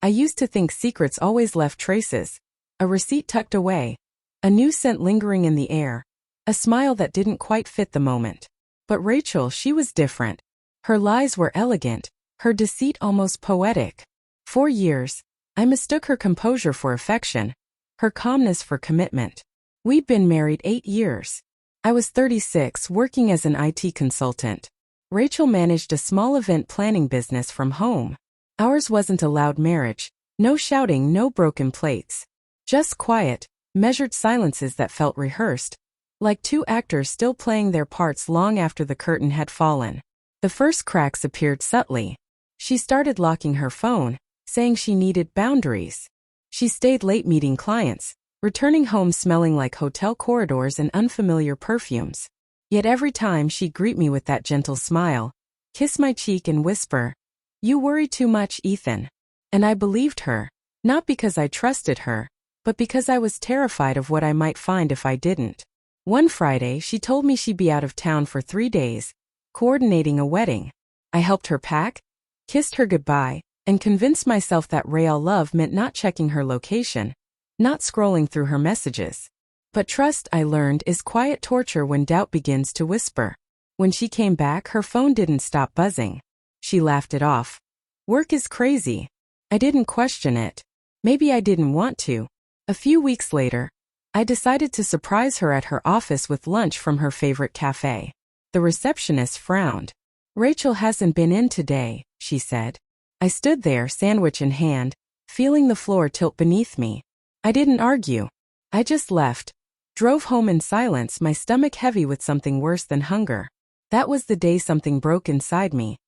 I used to think secrets always left traces. A receipt tucked away. A new scent lingering in the air. A smile that didn't quite fit the moment. But Rachel, she was different. Her lies were elegant. Her deceit almost poetic. For years, I mistook her composure for affection. Her calmness for commitment. We'd been married 8 years. I was 36, working as an IT consultant. Rachel managed a small event planning business from home. Ours wasn't a loud marriage. No shouting, no broken plates. Just quiet, measured silences that felt rehearsed. Like two actors still playing their parts long after the curtain had fallen. The first cracks appeared subtly. She started locking her phone, saying she needed boundaries. She stayed late meeting clients, returning home smelling like hotel corridors and unfamiliar perfumes. Yet every time she'd greet me with that gentle smile, kiss my cheek and whisper, "You worry too much, Ethan." And I believed her, not because I trusted her, but because I was terrified of what I might find if I didn't. One Friday, she told me she'd be out of town for 3 days, coordinating a wedding. I helped her pack, kissed her goodbye, and convinced myself that real love meant not checking her location, not scrolling through her messages. But trust, I learned, is quiet torture when doubt begins to whisper. When she came back, her phone didn't stop buzzing. She laughed it off. Work is crazy. I didn't question it. Maybe I didn't want to. A few weeks later, I decided to surprise her at her office with lunch from her favorite cafe. The receptionist frowned. "Rachel hasn't been in today," she said. I stood there, sandwich in hand, feeling the floor tilt beneath me. I didn't argue. I just left. Drove home in silence, my stomach heavy with something worse than hunger. That was the day something broke inside me.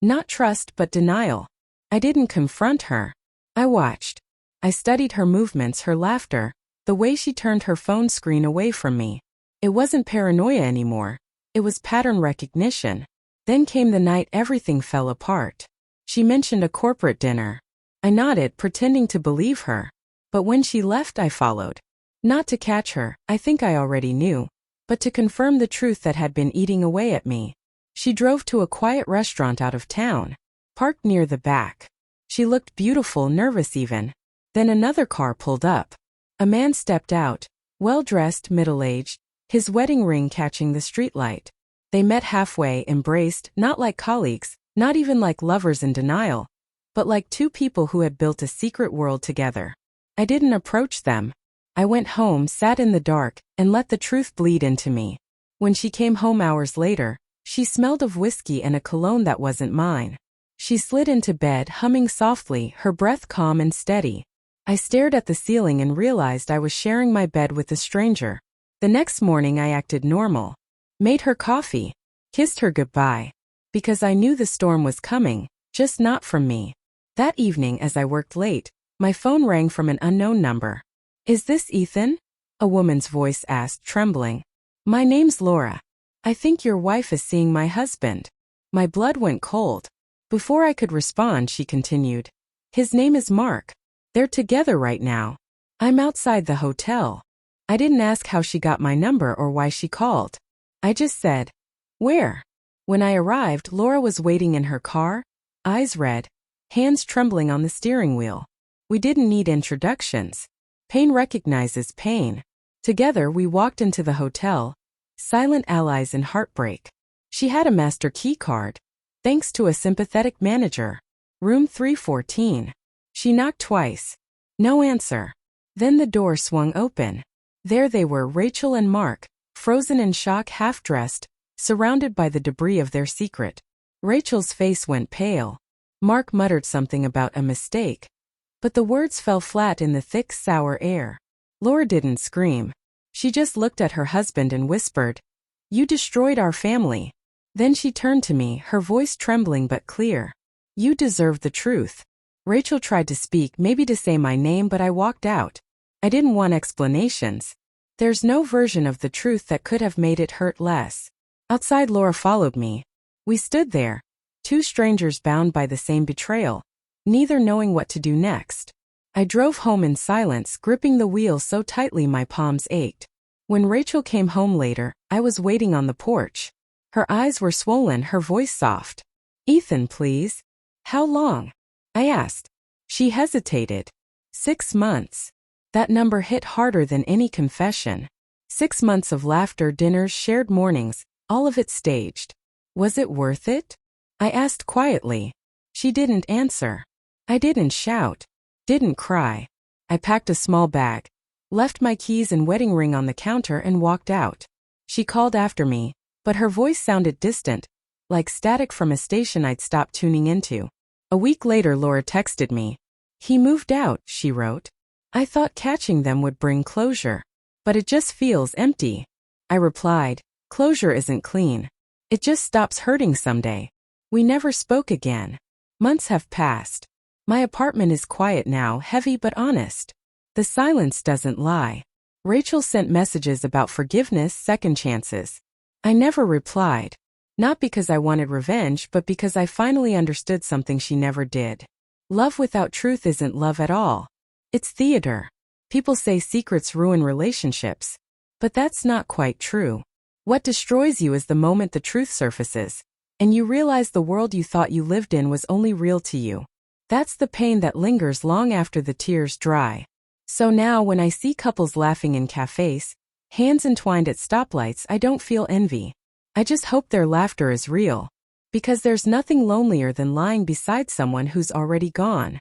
Not trust, but denial. I didn't confront her. I watched. I studied her movements, her laughter, the way she turned her phone screen away from me. It wasn't paranoia anymore. It was pattern recognition. Then came the night everything fell apart. She mentioned a corporate dinner. I nodded, pretending to believe her. But when she left, I followed. Not to catch her, I think I already knew, but to confirm the truth that had been eating away at me. She drove to a quiet restaurant out of town, parked near the back. She looked beautiful, nervous even. Then another car pulled up. A man stepped out, well-dressed, middle-aged, his wedding ring catching the streetlight. They met halfway, embraced, not like colleagues, not even like lovers in denial, but like two people who had built a secret world together. I didn't approach them. I went home, sat in the dark, and let the truth bleed into me. When she came home hours later, she smelled of whiskey and a cologne that wasn't mine. She slid into bed, humming softly, her breath calm and steady. I stared at the ceiling and realized I was sharing my bed with a stranger. The next morning I acted normal. Made her coffee. Kissed her goodbye. Because I knew the storm was coming, just not from me. That evening as I worked late, my phone rang from an unknown number. "Is this Ethan?" a woman's voice asked, trembling. "My name's Laura. I think your wife is seeing my husband." My blood went cold. Before I could respond, she continued. "His name is Mark. They're together right now. I'm outside the hotel." I didn't ask how she got my number or why she called. I just said, "Where?" When I arrived, Laura was waiting in her car, eyes red, hands trembling on the steering wheel. We didn't need introductions. Pain recognizes pain. Together we walked into the hotel, silent allies in heartbreak. She had a master key card, thanks to a sympathetic manager. Room 314. She knocked twice. No answer. Then the door swung open. There they were, Rachel and Mark, frozen in shock, half-dressed, surrounded by the debris of their secret. Rachel's face went pale. Mark muttered something about a mistake, but the words fell flat in the thick, sour air. Laura didn't scream. She just looked at her husband and whispered, "You destroyed our family." Then she turned to me, her voice trembling but clear. "You deserve the truth." Rachel tried to speak, maybe to say my name, but I walked out. I didn't want explanations. There's no version of the truth that could have made it hurt less. Outside, Laura followed me. We stood there, two strangers bound by the same betrayal, neither knowing what to do next. I drove home in silence, gripping the wheel so tightly my palms ached. When Rachel came home later, I was waiting on the porch. Her eyes were swollen, her voice soft. "Ethan, please." "How long?" I asked. She hesitated. 6 months. That number hit harder than any confession. 6 months of laughter, dinners, shared mornings, all of it staged. Was it worth it? I asked quietly. She didn't answer. I didn't shout. Didn't cry. I packed a small bag, left my keys and wedding ring on the counter and walked out. She called after me, but her voice sounded distant, like static from a station I'd stopped tuning into. A week later, Laura texted me. He moved out, she wrote. I thought catching them would bring closure. But it just feels empty. I replied, closure isn't clean. It just stops hurting someday. We never spoke again. Months have passed. My apartment is quiet now, heavy but honest. The silence doesn't lie. Rachel sent messages about forgiveness, second chances. I never replied. Not because I wanted revenge, but because I finally understood something she never did. Love without truth isn't love at all. It's theater. People say secrets ruin relationships. But that's not quite true. What destroys you is the moment the truth surfaces, and you realize the world you thought you lived in was only real to you. That's the pain that lingers long after the tears dry. So now when I see couples laughing in cafes, hands entwined at stoplights, I don't feel envy. I just hope their laughter is real. Because there's nothing lonelier than lying beside someone who's already gone.